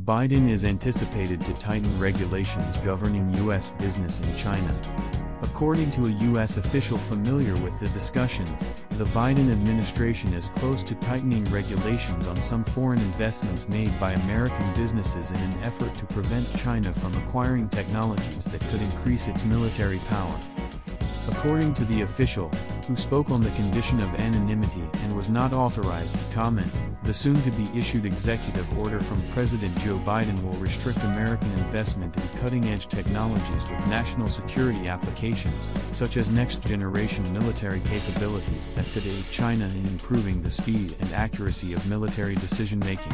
Biden is anticipated to tighten regulations governing U.S. business in China. According to a U.S. official familiar with the discussions, the Biden administration is close to tightening regulations on some foreign investments made by American businesses in an effort to prevent China from acquiring technologies that could increase its military power. According to the official, who spoke on the condition of anonymity and was not authorized to comment, the soon-to-be-issued executive order from President Joe Biden will restrict American investment in cutting-edge technologies with national security applications, such as next-generation military capabilities that could aid China in improving the speed and accuracy of military decision-making.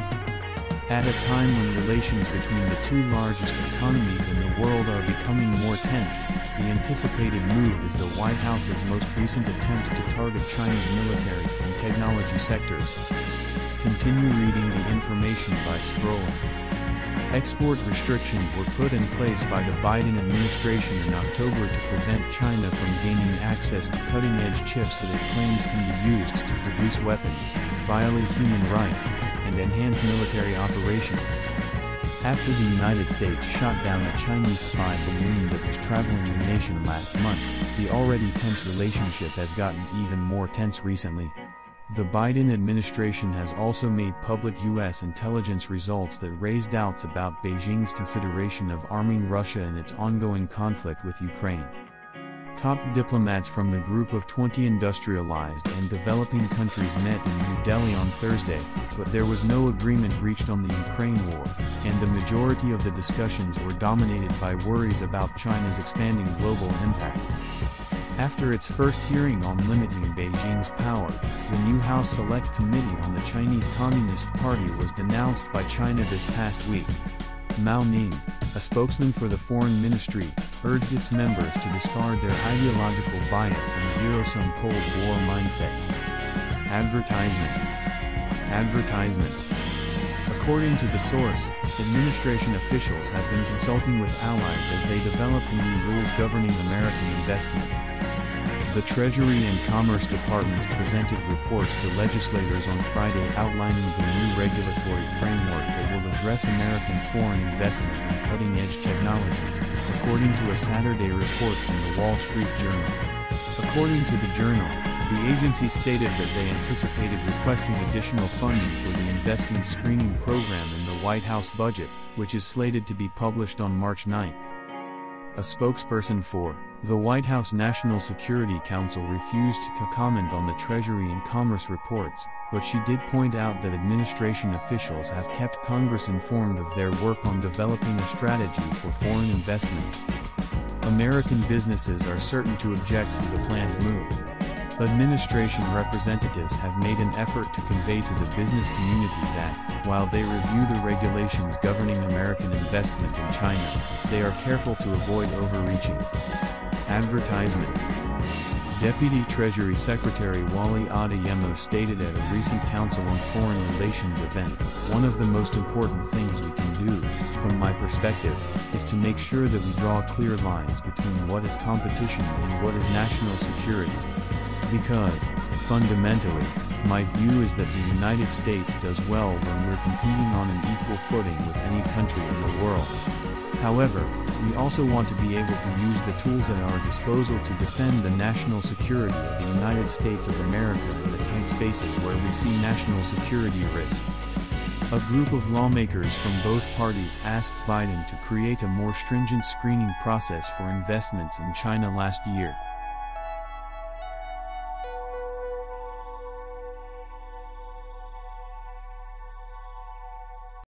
At a time when relations between the two largest economies in the world are becoming more tense, the anticipated move is the White House's most recent attempt to target China's military and technology sectors. Continue reading the information by scrolling. Export restrictions were put in place by the Biden administration in October to prevent China from gaining access to cutting-edge chips that it claims can be used to produce weapons, violate human rights, and enhance military operations. After the United States shot down a Chinese spy balloon that was traveling the nation last month, the already tense relationship has gotten even more tense recently. The Biden administration has also made public U.S. intelligence results that raise doubts about Beijing's consideration of arming Russia in its ongoing conflict with Ukraine. Top diplomats from the Group of 20 industrialized and developing countries met in New Delhi on Thursday, but there was no agreement reached on the Ukraine war, and the majority of the discussions were dominated by worries about China's expanding global impact. After its first hearing on limiting Beijing's power, the new House Select Committee on the Chinese Communist Party was denounced by China this past week. Mao Ning, a spokesman for the Foreign Ministry, urged its members to discard their ideological bias and zero-sum Cold War mindset. Advertisement. According to the source, administration officials have been consulting with allies as they develop the new rules governing American investment. The Treasury and Commerce Departments presented reports to legislators on Friday outlining the new regulatory framework that will address American foreign investment in cutting-edge technologies, according to a Saturday report from the Wall Street Journal. According to the journal, the agency stated that they anticipated requesting additional funding for the investment screening program in the White House budget, which is slated to be published on March 9. A spokesperson for the White House National Security Council refused to comment on the Treasury and Commerce reports, but she did point out that administration officials have kept Congress informed of their work on developing a strategy for foreign investment. American businesses are certain to object to the planned move. Administration representatives have made an effort to convey to the business community that, while they review the regulations governing American investment in China, they are careful to avoid overreaching. Advertisement. Deputy Treasury Secretary Wally Adeyemo stated at a recent Council on Foreign Relations event, "One of the most important things we can do, from my perspective, is to make sure that we draw clear lines between what is competition and what is national security. Because, fundamentally, my view is that the United States does well when we're competing on an equal footing with any country in the world. However, we also want to be able to use the tools at our disposal to defend the national security of the United States of America in the tight spaces where we see national security risk." A group of lawmakers from both parties asked Biden to create a more stringent screening process for investments in China last year.